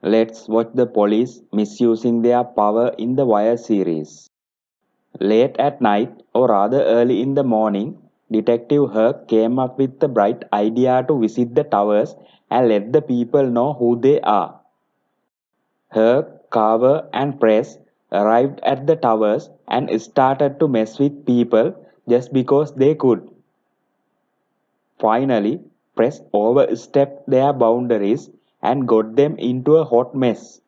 Let's watch the police misusing their power in the Wire series. Late at night, or rather early in the morning, Detective Herc came up with the bright idea to visit the towers and let the people know who they are. Herc, Carver, and Press arrived at the towers and started to mess with people just because they could. Finally, Press overstepped their boundaries and got them into a hot mess.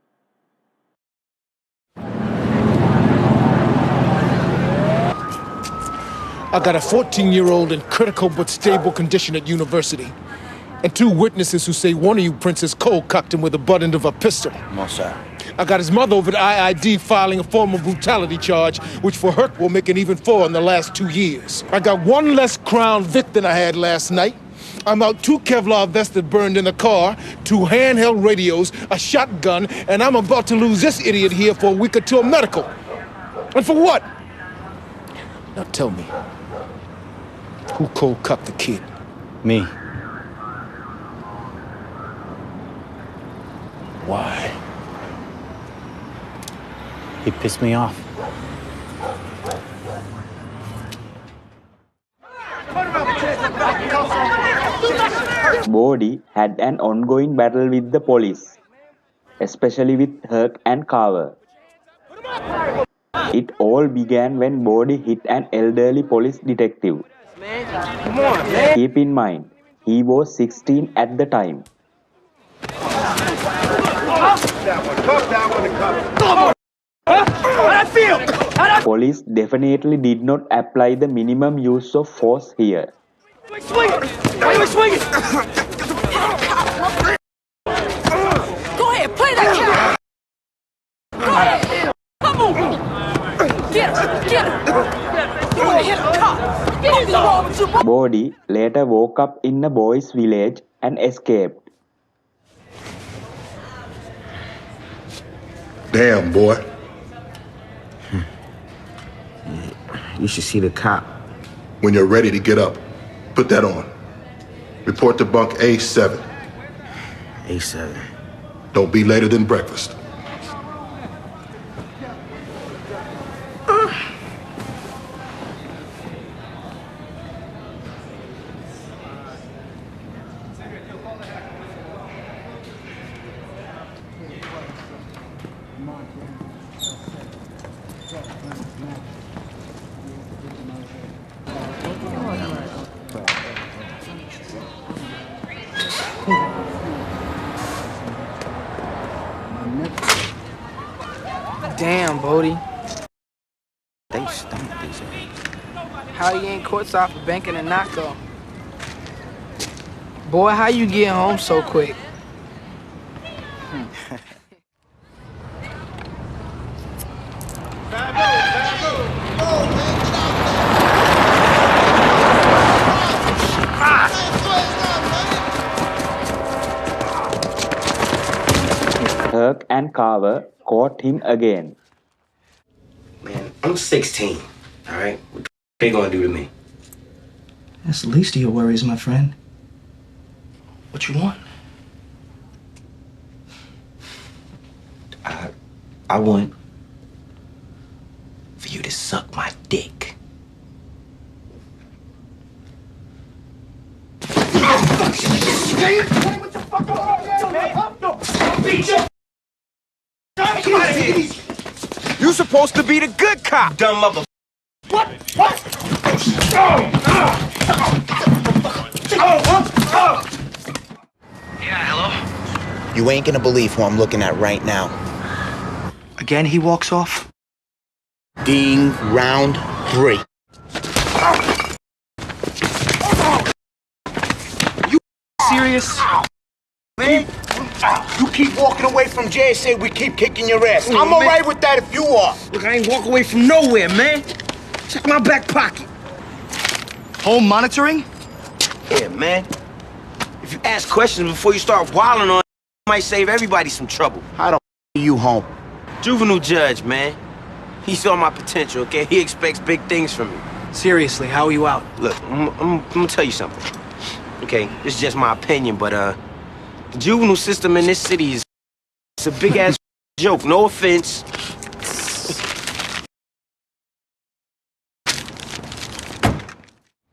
I got a 14-year-old in critical but stable condition at university. And 2 witnesses who say one of you Princess Cole cocked him with the butt end of a pistol. No, sir. I got his mother over at IID filing a formal brutality charge, which for Herc will make an even 4 in the last 2 years. I got 1 less Crown Vic than I had last night. I'm out 2 Kevlar vests that burned in the car, 2 handheld radios, a shotgun, and I'm about to lose this idiot here for a week or 2 of medical. And for what? Now tell me, who cold cucked the kid? Me. Why? He pissed me off. Bodie had an ongoing battle with the police, especially with Herc and Carver. It all began when Bodie hit an elderly police detective. Come on, man. Keep in mind, he was 16 at the time. Police definitely did not apply the minimum use of force here. Swing it! Why are you swinging? Go ahead, play that cat! Go ahead! Come on! Get him! Get him! You wanna hit a cop! Get him wrong with you, boy! Bodie later woke up in a boys' village and escaped. Damn, boy. You should see the cop. When you're ready to get up, put that on. Report to bunk A7. A7. Don't be later than breakfast. Damn, Bodie. They stink these days. How you ain't courtside for banking a knockoff? Boy, how you get home so quick? Herc and Carver caught him again. Man, I'm 16, all right? What they gonna do to me? That's the least of your worries, my friend. What you want? I want for you to suck my dick. You supposed to be the good cop. Dumb mother. What? Yeah, hello? You ain't gonna believe who I'm looking at right now. Again, he walks off. Ding, round 3. You serious? Man, you keep walking away from JSA, we keep kicking your ass. I'm all right with that if you are. Look, I ain't walk away from nowhere, man. Check my back pocket. Home monitoring? Yeah, man. If you ask questions before you start wilding on, it might save everybody some trouble. How the you home? Juvenile judge, man. He saw my potential, okay? He expects big things from me. Seriously, how are you out? Look, I'm gonna tell you something. Okay, this is just my opinion, but the juvenile system in this city is It's a big-ass joke, no offense.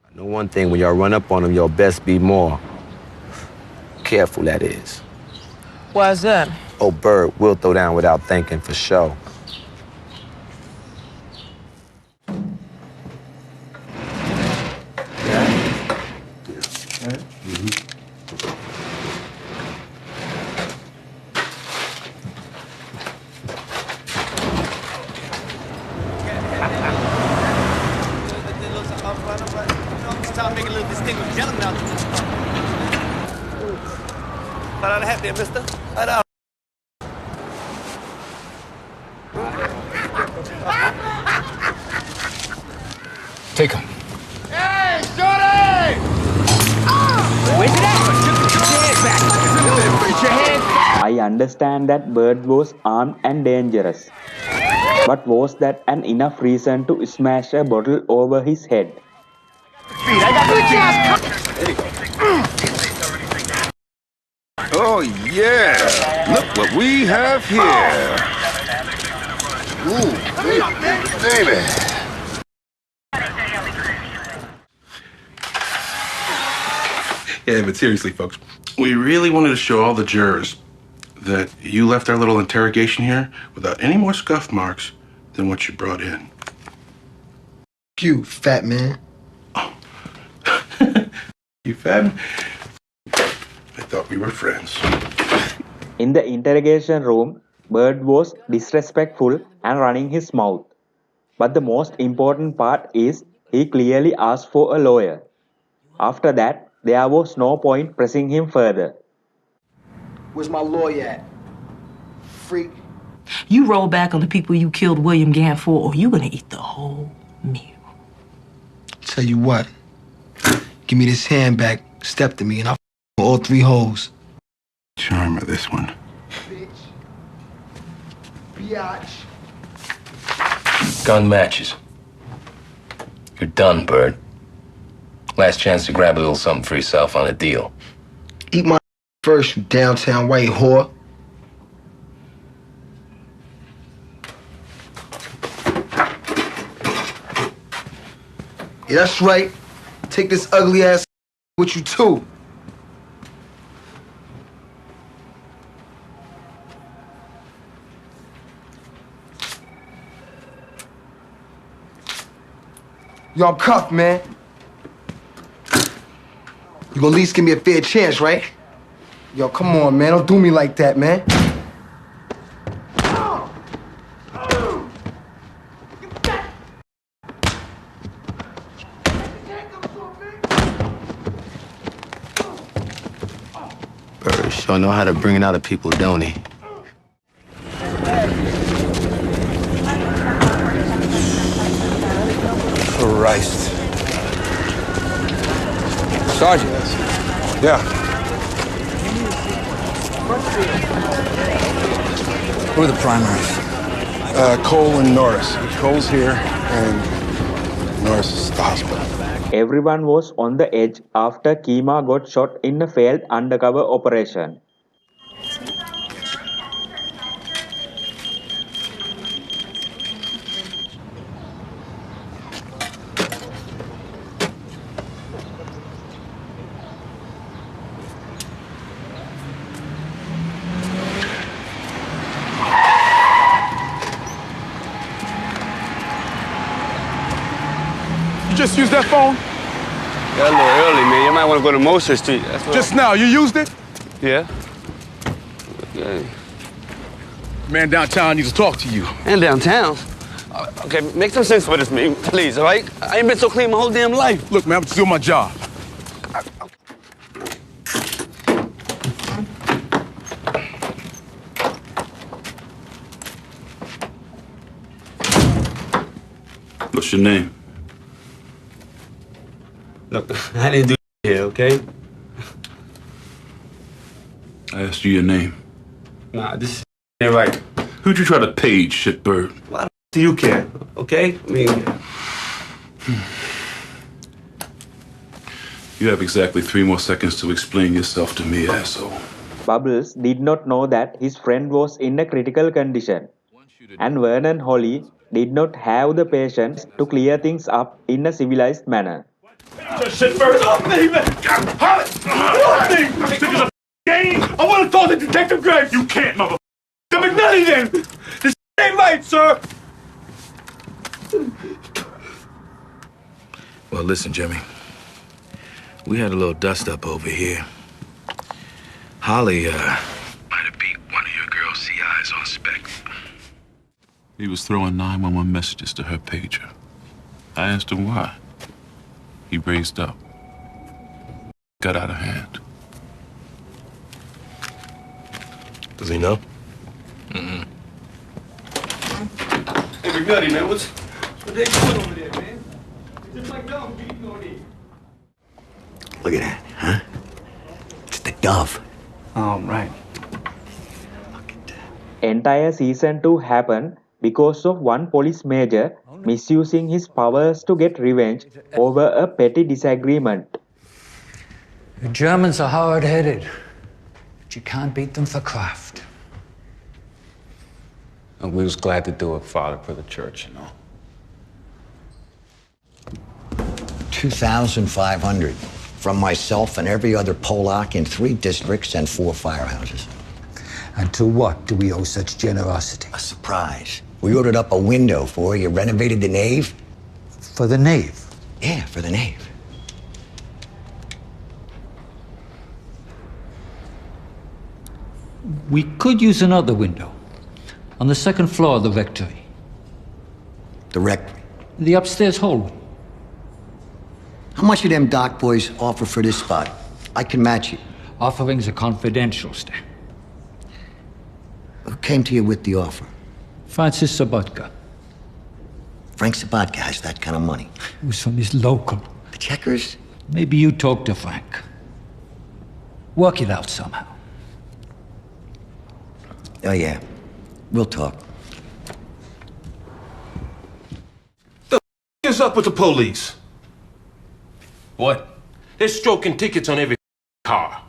I know one thing, when y'all run up on them, y'all best be more careful, that is. Why's that? Oh, Bird will throw down without thinking, for sure. Take him. Hey, Shorty! Where's it at? Put your hands back. Put your hands back. I understand that Bird was armed and dangerous. But was that an enough reason to smash a bottle over his head? Oh, yeah. Look what we have here. Ooh, baby. Yeah, but seriously, folks, we really wanted to show all the jurors that you left our little interrogation here without any more scuff marks than what you brought in. You fat man. Oh. You fat? I thought we were friends. In the interrogation room, Bird was disrespectful and running his mouth. But the most important part is he clearly asked for a lawyer. After that, there was no point pressing him further. Where's my lawyer at? Freak. You roll back on the people you killed William Gann for, or you're gonna eat the whole meal. Tell you what. Give me this hand back, step to me, and I'll all three holes. Charmer, this one. Bitch. Biatch. Gun matches. You're done, Bird. Last chance to grab a little something for yourself on a deal. Eat my first, you downtown white whore. Yeah, that's right. Take this ugly ass with you too. Yo, I'm cuffed, man. You gonna at least give me a fair chance, right? Yo, come on, man. Don't do me like that, man. Bird sure know how to bring it out of people, don't he? Christ. Sergeant. Yeah. Who are the primaries? Cole and Norris. Cole's here, and Norris is at the hospital. Everyone was on the edge after Kima got shot in a failed undercover operation. You just used that phone? Got a little early, man. You might want to go to Moser Street. Just now, you used it? Yeah. Okay. Man downtown needs to talk to you. And downtown? Okay, make some sense with this, man. Please, all right? I ain't been so clean my whole damn life. Look, man, I'm just doing my job. What's your name? Look, I didn't do here, okay? I asked you your name. Nah, this ain't right. Who'd you try to page, shitbird? Why do you care, okay? I mean... You have exactly 3 more seconds to explain yourself to me, asshole. Bubbles did not know that his friend was in a critical condition, and Vernon Holley did not have the patience to clear things up in a civilized manner. Just shit first. Off me, man! Holley! Off me! This is a game! I want to talk to Detective Graves! You can't, mother... The McNulty then! This ain't right, sir! Well, listen, Jimmy. We had a little dust-up over here. Holley, might have beat one of your girl's CIs on spec. He was throwing 911 messages to her pager. I asked him why. He raised up. Got out of hand. Does he know? Hey, McNulty, man, what they doing over there, man? Just like dogs beating on it. Look at that, huh? It's the dove. Oh, right. Entire season 2 happened because of one police major misusing his powers to get revenge over a petty disagreement. The Germans are hard-headed, but you can't beat them for craft. And we was glad to do it, Father, for the church, you know. 2,500 from myself and every other Polak in 3 districts and 4 firehouses. And to what do we owe such generosity? A surprise. We ordered up a window for you, renovated the nave. For the nave? Yeah, for the nave. We could use another window. On the 2nd floor of the rectory. The rectory? The upstairs hallway. How much do them dock boys offer for this spot? I can match you. Offerings are confidential, Stan. Who came to you with the offer? Francis Sobotka. Frank Sobotka has that kind of money. It was from his local. The Checkers? Maybe you talk to Frank. Work it out somehow. Oh, yeah. We'll talk. The is up with the police? What? They're stroking tickets on every car.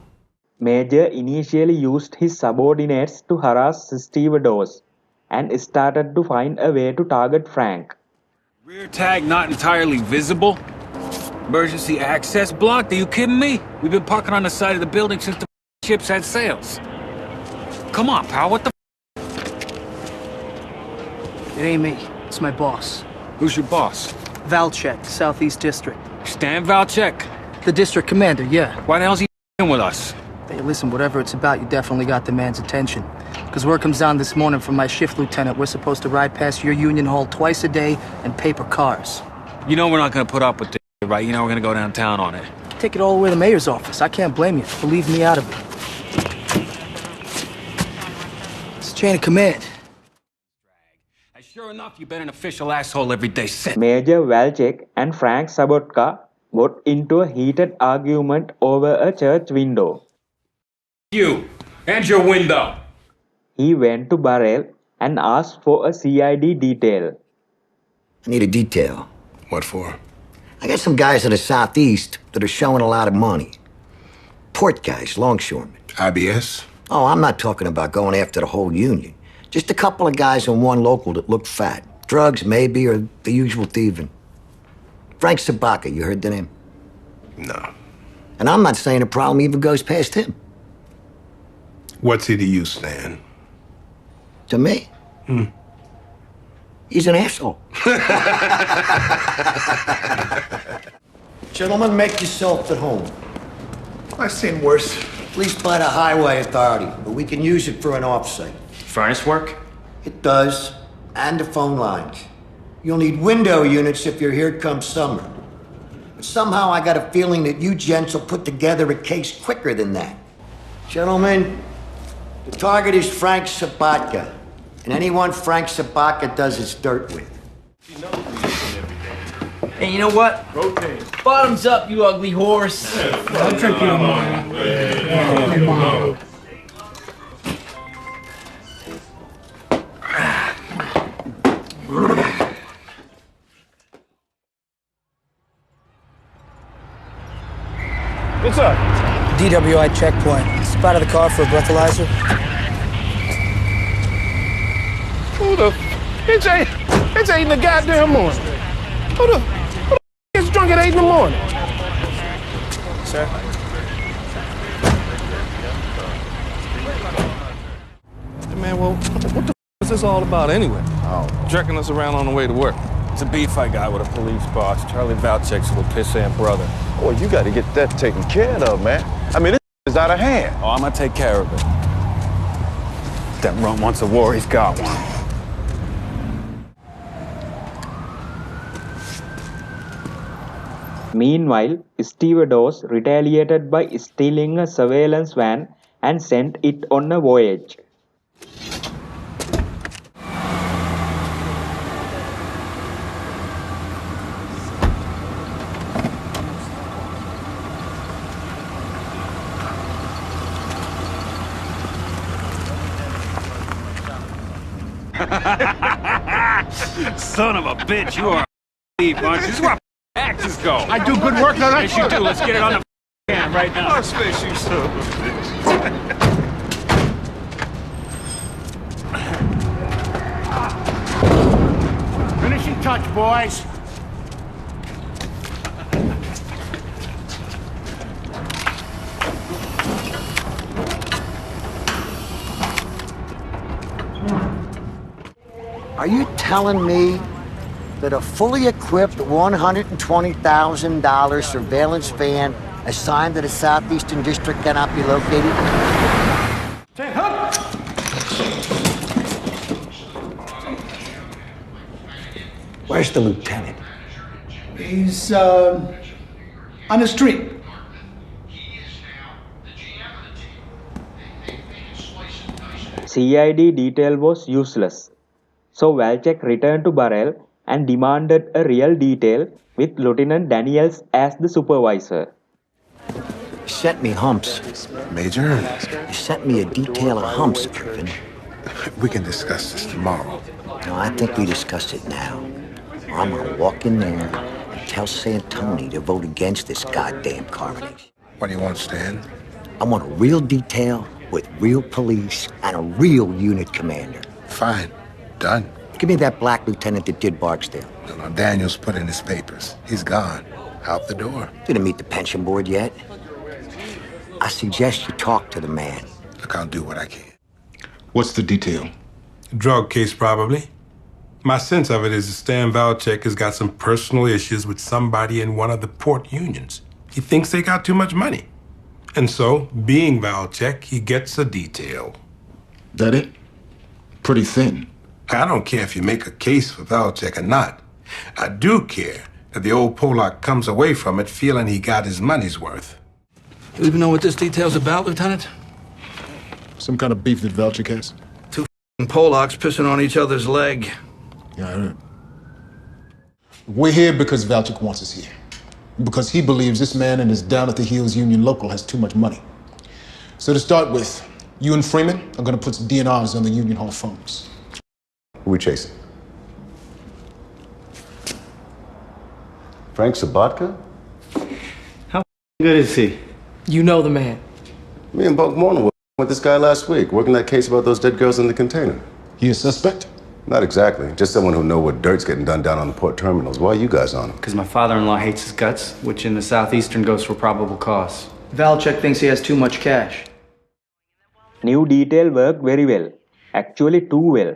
Major initially used his subordinates to harass stevedores and started to find a way to target Frank. Rear tag not entirely visible? Emergency access blocked? Are you kidding me? We've been parking on the side of the building since the ships had sails. Come on, pal, what the It ain't me. It's my boss. Who's your boss? Valchek, Southeast District. Stan Valchek? The district commander, yeah. Why the hell's he with us? Hey, listen, whatever it's about, you definitely got the man's attention. Because word comes down this morning from my shift lieutenant, we're supposed to ride past your union hall twice a day in paper cars. You know we're not gonna put up with this, right? You know we're gonna go downtown on it. Take it all the way to the mayor's office. I can't blame you. Believe me out of it. It's chain of command. Sure enough, you've been an official asshole every day since. Major Valchek and Frank Sobotka got into a heated argument over a church window. You and your window. He went to Burrell and asked for a CID detail. I need a detail. What for? I got some guys in the Southeast that are showing a lot of money. Port guys, longshoremen. IBS? Oh, I'm not talking about going after the whole union. Just a couple of guys and one local that looked fat. Drugs, maybe, or the usual thieving. Frank Sobotka, you heard the name? No. And I'm not saying the problem even goes past him. What's he to you, Stan? To me? He's an asshole. Gentlemen, make yourself at home. I've seen worse. At least by the highway authority, but we can use it for an offsite. Furnace work? It does, and the phone lines. You'll need window units if you're here come summer. But somehow I got a feeling that you gents will put together a case quicker than that. Gentlemen, the target is Frank Sobotka, and anyone Frank Sobotka does his dirt with. Hey, you know what? Rotate. Bottoms up, you ugly horse. I'll take you tomorrow. What's up? DWI checkpoint. Step out of the car for a breathalyzer. Who the? It's 8 in the goddamn morning. Who the gets drunk at 8 in the morning? Sir? Hey, man, well, what the is this all about anyway? Oh, jerking us around on the way to work. It's a beef I got with a police boss, Charlie Valchek's little pissant brother. Well, you got to get that taken care of, man. I mean, this is out of hand. Oh, I'm gonna take care of it. That runt wants a war, he's got one. Meanwhile, Stevedores retaliated by stealing a surveillance van and sent it on a voyage. Son of a bitch, you are a thief, aren't you? This is where actors go. I do good work, all right? Yes, you do. Let's get it on the cam right now. Oh, space, you son of a bitch. Finishing touch, boys. Are you telling me that a fully equipped $120,000 surveillance van assigned to the Southeastern District cannot be located? Where's the lieutenant? He's on the street. CID detail was useless, so Valchek returned to Burrell and demanded a real detail with Lieutenant Daniels as the supervisor. You sent me humps. Major? You sent me a detail of humps, Irvin. We can discuss this tomorrow. No, I think we discuss it now. Or I'm gonna walk in there and tell Santoni to vote against this goddamn carbonate. What do you want, Stan? I want a real detail with real police and a real unit commander. Fine. Done. Give me that black lieutenant that did Barksdale. No, Daniel's put in his papers. He's gone. Out the door. Didn't meet the pension board yet. I suggest you talk to the man. Look, I'll do what I can. What's the detail? Drug case, probably. My sense of it is that Stan Valchek has got some personal issues with somebody in one of the port unions. He thinks they got too much money. And so, being Valchek, he gets a detail. That it? Pretty thin. I don't care if you make a case for Valchek or not. I do care that the old Polak comes away from it feeling he got his money's worth. You even know what this detail's about, Lieutenant? Some kind of beef that Valchek has? Two Polacks pissing on each other's leg. Yeah, I heard. We're here because Valchek wants us here. Because he believes this man and his down-at-the-heels union local has too much money. So to start with, you and Freeman are going to put some DNRs on the Union Hall phones. Who we chasing? Frank Sobotka? How good is he? You know the man. Me and Buck Morton were with this guy last week, working that case about those dead girls in the container. He a suspect? Not exactly. Just someone who know what dirt's getting done down on the port terminals. Why are you guys on him? Because my father-in-law hates his guts, which in the Southeastern goes for probable cause. Valchek thinks he has too much cash. New detail worked very well, actually too well,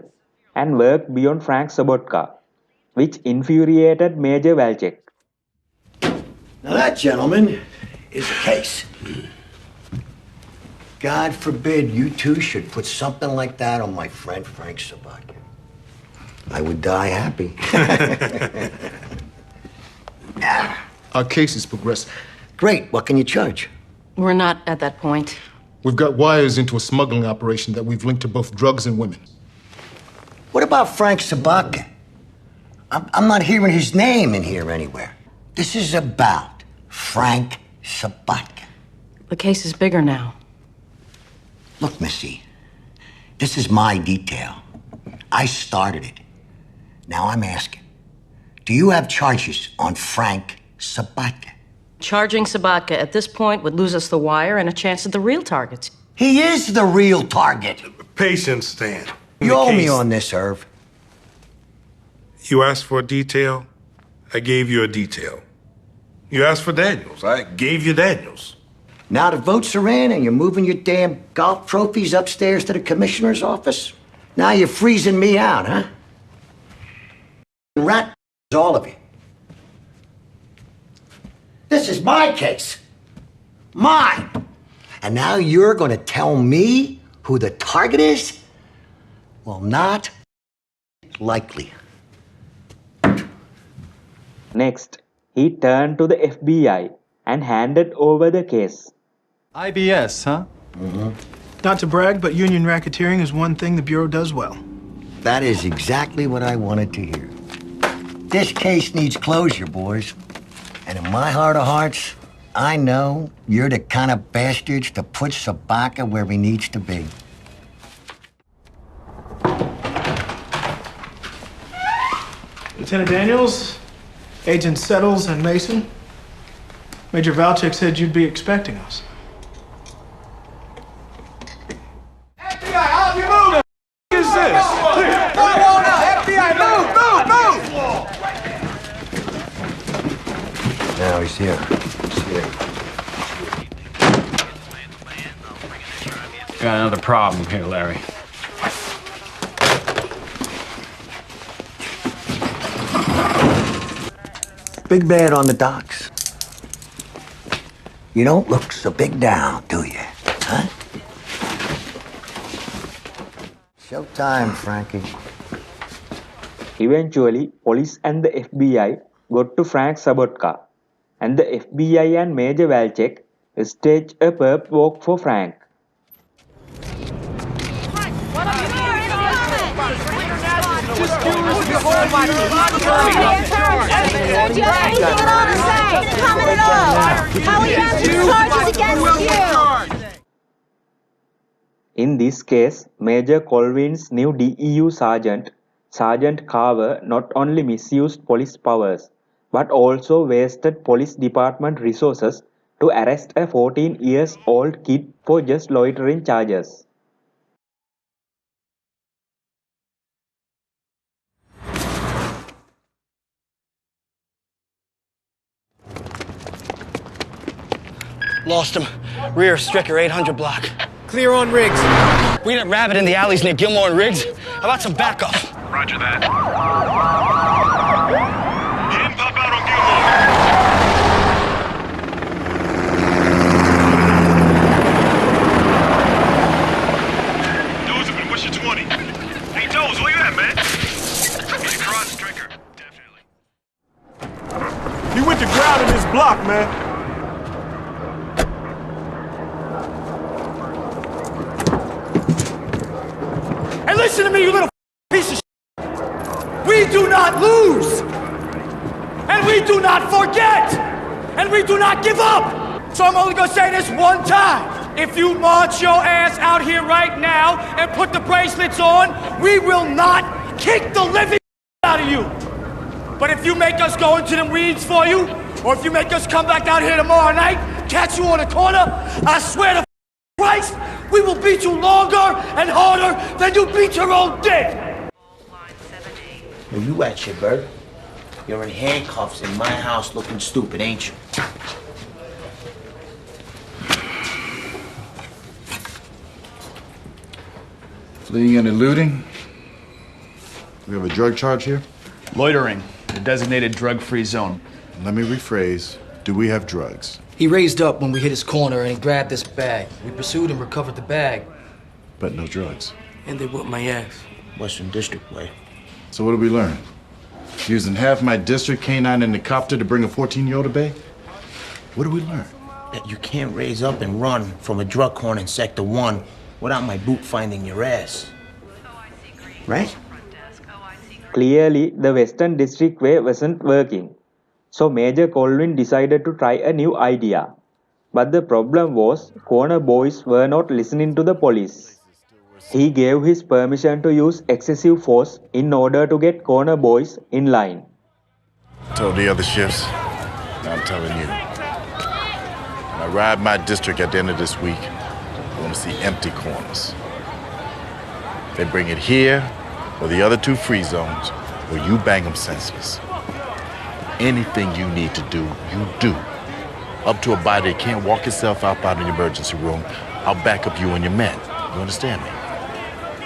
and worked beyond Frank Sobotka, which infuriated Major Valchek. Now that, gentlemen, is a case. God forbid you two should put something like that on my friend Frank Sobotka. I would die happy. Our case is progressing. Great. What can you charge? We're not at that point. We've got wires into a smuggling operation that we've linked to both drugs and women. What about Frank Sobotka? I'm not hearing his name in here anywhere. This is about Frank Sobotka. The case is bigger now. Look, Missy, this is my detail. I started it. Now I'm asking, do you have charges on Frank Sobotka? Charging Sobotka at this point would lose us the wire and a chance at the real targets. He is the real target. Patience, Stan. You owe me on this, Irv. You asked for a detail, I gave you a detail. You asked for Daniels, I gave you Daniels. Now the votes are in and you're moving your damn golf trophies upstairs to the commissioner's office? Now you're freezing me out, huh? Rat all of you. This is my case. Mine. And now you're gonna tell me who the target is? Well, not likely. Next, he turned to the FBI and handed over the case. IBS, huh? Mm-hmm. Not to brag, but union racketeering is one thing the Bureau does well. That is exactly what I wanted to hear. This case needs closure, boys. And in my heart of hearts, I know you're the kind of bastards to put Sobotka where he needs to be. Lieutenant Daniels, Agents Settles and Mason. Major Valchek said you'd be expecting us. FBI, how you moving? What is this? FBI, move! Now he's here. He's here. Got another problem here, Larry. Big bad on the docks. You don't look so big down, do you? Huh? Showtime, Frankie. Eventually, police and the FBI got to Frank Sobotka, and the FBI and Major Valchek staged a perp walk for Frank. In this case, Major Colvin's new DEU sergeant, Sergeant Carver, not only misused police powers, but also wasted police department resources to arrest a 14-year-old kid for just loitering charges. Lost him. Rear, Stricker, 800 block. Clear on Riggs. We got Rabbit in the alleys near Gilmore and Riggs. How about some backup? Roger that. He didn't pop out on Gilmore. Doze up in Wisher 20. Hey, Doze, where you at, man? He's across Stricker. Definitely. He went to ground in this block, man. Listen to me, you little piece of shit. We do not lose. And we do not forget. And we do not give up. So I'm only gonna say this one time. If you march your ass out here right now and put the bracelets on, we will not kick the living out of you. But if you make us go into them weeds for you, or if you make us come back out here tomorrow night, catch you on a corner, I swear to Christ, we will beat you longer and harder than you beat your own dick! Where you at, shitbird? You're in handcuffs in my house looking stupid, ain't you? Fleeing and eluding? We have a drug charge here? Loitering, a designated drug-free zone. Let me rephrase. Do we have drugs? He raised up when we hit his corner and he grabbed this bag. We pursued and recovered the bag. But no drugs. And they whipped my ass. Western District way. So what did we learn? Using half my district canine in the copter to bring a 14-year-old to bay? What did we learn? That you can't raise up and run from a drug corner in Sector 1 without my boot finding your ass. Right? Clearly, the Western District way wasn't working. So Major Colvin decided to try a new idea. But the problem was, corner boys were not listening to the police. He gave his permission to use excessive force in order to get corner boys in line. Told the other shifts. Now I'm telling you. When I ride my district at the end of this week, I want to see empty corners. They bring it here or the other 2 free zones where you bang them senseless. Anything you need to do, you do. Up to a body that can't walk itself out the emergency room, I'll back up you and your men. You understand me?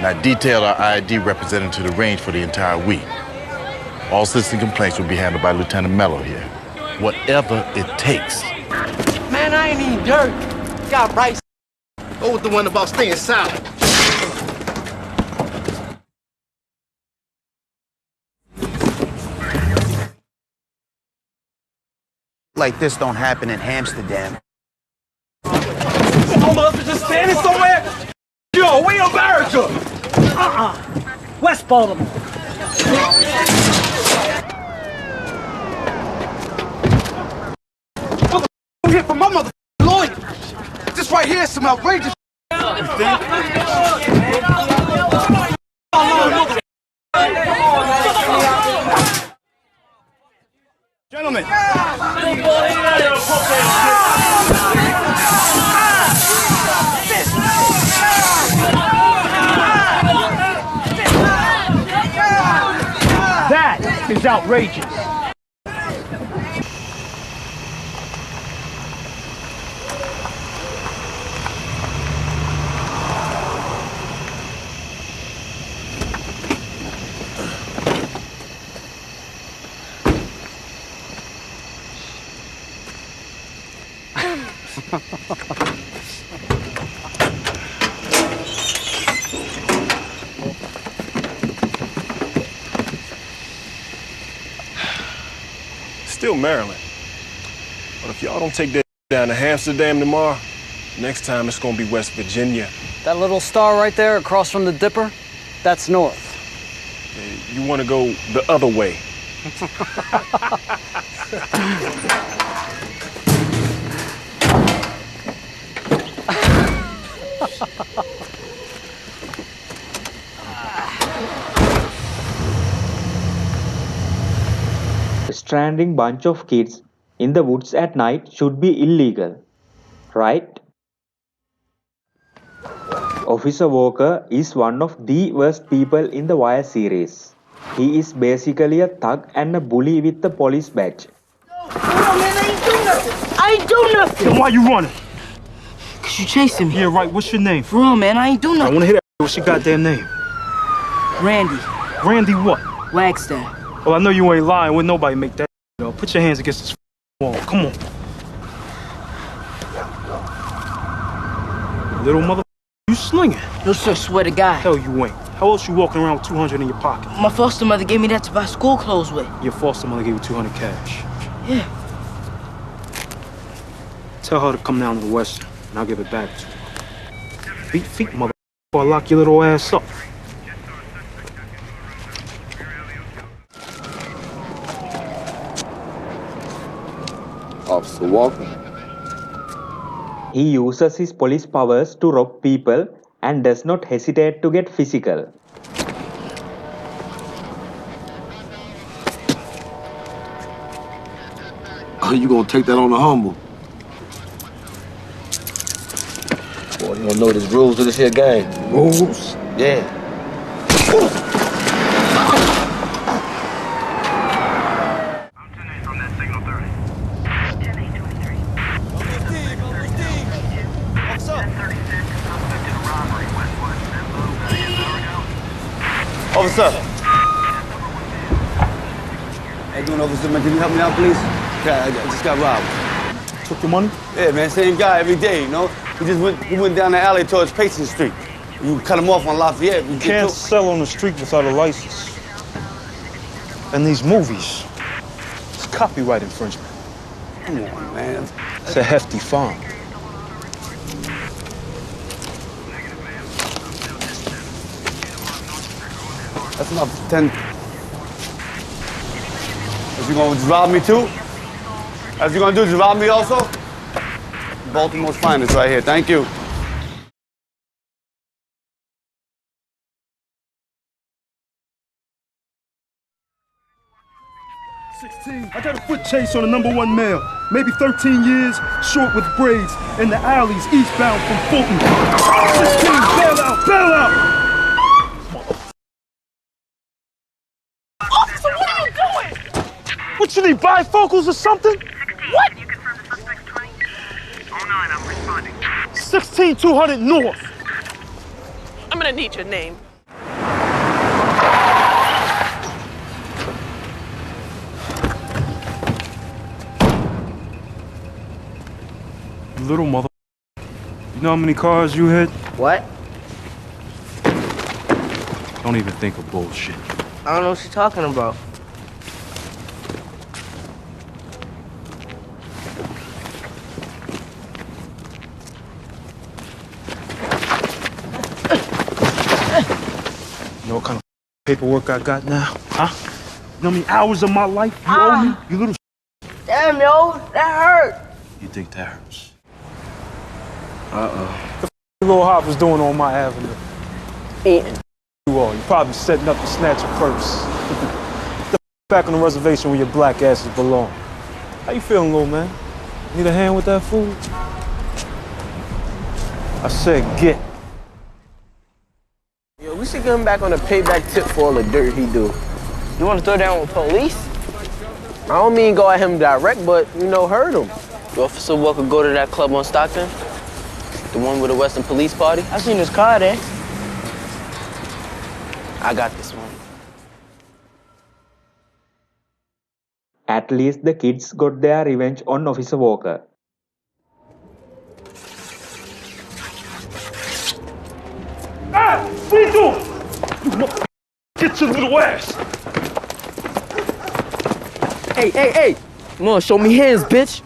Now detail our ID representative to the range for the entire week. All citizen complaints will be handled by Lieutenant Mello here. Whatever it takes. Man, I ain't eating dirt. Got rice. Go with the one about staying silent. Like this don't happen in Amsterdam. Almost just standing somewhere? Yo, we America! West Baltimore. I'm here for my mother lawyer. This right here is some outrageous. You think? Gentlemen. That is outrageous. Still Maryland. But if y'all don't take that down to Amsterdam tomorrow, next time it's gonna be West Virginia. That little star right there across from the Dipper, that's north. You wanna go the other way. Stranding bunch of kids in the woods at night should be illegal, right? Officer Walker is one of the worst people in the Wire series. He is basically a thug and a bully with a police badge. I ain't do nothing. Then why you running? Cause you chasing me. Yeah, right. What's your name? For real, man. I ain't do nothing. I wanna hear that. What's your goddamn name? Randy. Randy what? Wagstaff. Well, I know you ain't lying. Wouldn't nobody make that up. Put your hands against this wall. Come on. Little mother, you slinging? No, sir. Swear to God. Hell, you ain't. How else you walking around with 200 in your pocket? My foster mother gave me that to buy school clothes with. Your foster mother gave you 200 cash. Yeah. Tell her to come down to the Western, and I'll give it back to her. Beat feet, mother, before I lock your little ass up. Officer Walker. He uses his police powers to rob people and does not hesitate to get physical. Oh, you gonna take that on the humble? Boy, you don't know there's rules to this here game. Rules? Yeah. Officer. Hey, doing officer, man, can you help me out, please? Okay, I just got robbed. Took your money? Yeah, man, same guy every day, you know? He went down the alley towards Payson Street. You cut him off on Lafayette. You can't sell on the street without a license. And these movies, it's copyright infringement. Come on, man. It's a hefty fine. That's enough for 10. Is you gonna just rob me too? That's you gonna do, just rob me also? Baltimore's finest right here, thank you. 16. I got a foot chase on a #1 male. Maybe 13 years, short with braids, in the alleys eastbound from Fulton. 16, bail out, bail out! Officer, what are you doing? What, you need bifocals or something? What? 16200 North. I'm gonna need your name. Little mother. You know how many cars you hit? What? Don't even think of bullshit. I don't know what she's talking about. You know what kind of paperwork I got now? Huh? You know how many hours of my life you owe me? You little Damn, yo, that hurt. You think that hurts? Uh-oh. The little hop was doing on my avenue. Eating. You are. You're probably setting up to snatch a purse. The back on the reservation where your black asses belong. How you feeling, little man? Need a hand with that food? I said get. Yo, we should get him back on a payback tip for all the dirt he do. You want to throw down with police? I don't mean go at him direct, but, you know, hurt him. You Officer Walker go to that club on Stockton? The one with the Western Police Party? I seen his car there. I got this one. At least the kids got their revenge on Officer Walker. Ah! What are you doing? You get your little ass! Hey! Come on, show me hands, bitch.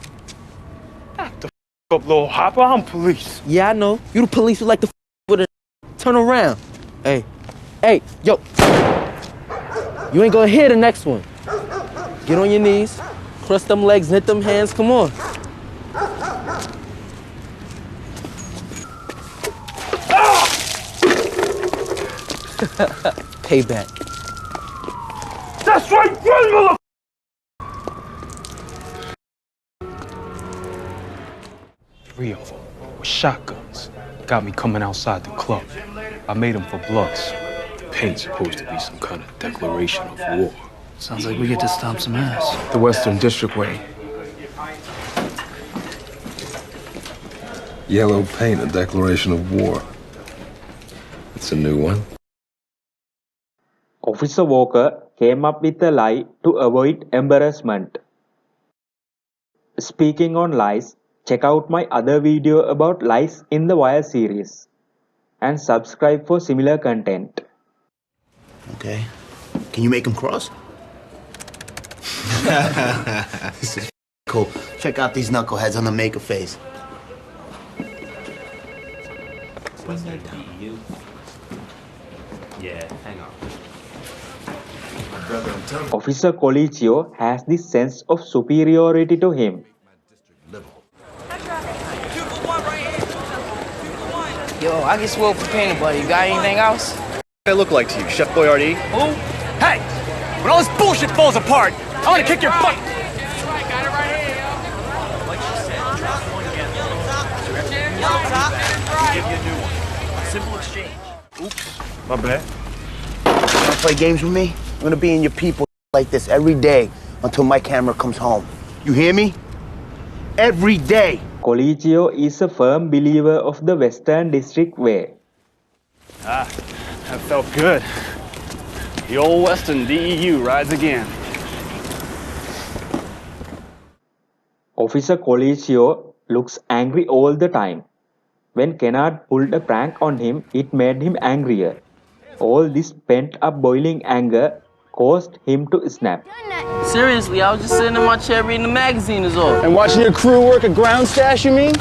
The up, little hopper. I'm police. Yeah, I know. You the police who like to with a turn around. Hey, yo. You ain't gonna hear the next one. Get on your knees, cross them legs, hit them hands. Come on. Payback. That's right, run, mother. Three of them with shotguns. Got me coming outside the club. I made them for bloods. The paint's supposed to be some kind of declaration of war. Sounds like we get to stomp some ass. The Western District way. Yellow paint, a declaration of war. It's a new one. Officer Walker came up with a lie to avoid embarrassment. Speaking on lies, check out my other video about lies in the Wire series. And subscribe for similar content. Okay. Can you make him cross? This is cool. Check out these knuckleheads on the maker face. What's that DEU? Yeah, hang on. Officer Colicchio has this sense of superiority to him. Yo, I get swole for peanut butter. You got anything else? What do I look like to you, Chef Boyardee? Who? Hey! When all this bullshit falls apart, I want to kick your butt! Simple exchange. Oops, my bad. You wanna play games with me? I'm gonna be in your people like this every day until my camera comes home. You hear me? Every day. Colicchio is a firm believer of the Western District way. Ah, that felt good. The old Western DEU rides again. Officer Colicchio looks angry all the time. When Kennard pulled a prank on him, it made him angrier. All this pent-up boiling anger caused him to snap. Seriously, I was just sitting in my chair reading the magazine is all. And watching your crew work a ground stash, you mean?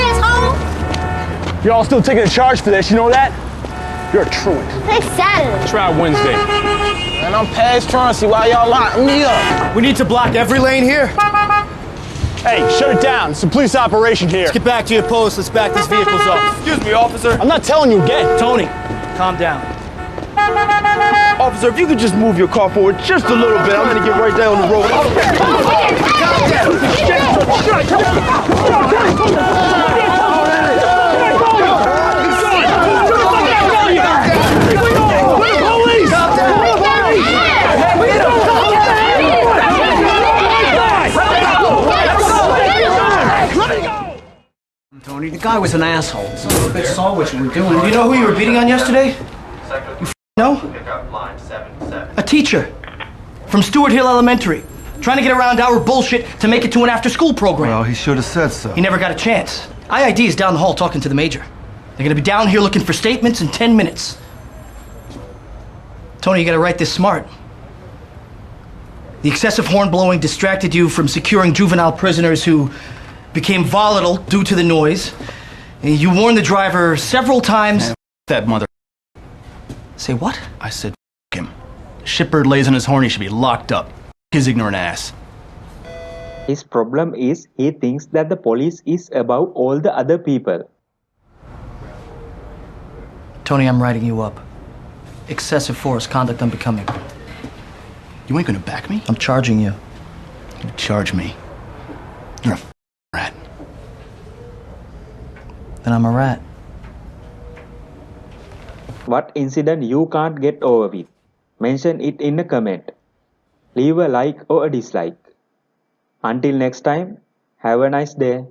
Asshole! Y'all still taking a charge for this, you know that? You're a truant. Next Saturday. Try Wednesday. And I'm past trying to see why y'all locked me up. We need to block every lane here. Hey, shut it down. It's a police operation here. Let's get back to your post. Let's back these vehicles up. Excuse me, officer. I'm not telling you again. Tony, calm down. Officer, if you could just move your car forward just a little bit, I'm gonna get right down the road. Tony, the guy was an asshole. They saw what you were doing. Do you know who you were beating on yesterday? You know? A teacher from Stewart Hill Elementary, trying to get around our bullshit to make it to an after-school program. Well, he should have said so. He never got a chance. IID is down the hall talking to the major. They're gonna be down here looking for statements in 10 minutes. Tony, you gotta write this smart. The excessive horn blowing distracted you from securing juvenile prisoners who became volatile due to the noise. You warned the driver several times. Man, that mother. Say what? I said him. Shitbird lays on his horn, he should be locked up. His ignorant ass. His problem is he thinks that the police is above all the other people. Tony, I'm writing you up. Excessive force, conduct unbecoming. You ain't gonna back me? I'm charging you. You charge me. You're a rat. Then I'm a rat. What incident you can't get over with? Mention it in a comment. Leave a like or a dislike. Until next time, have a nice day.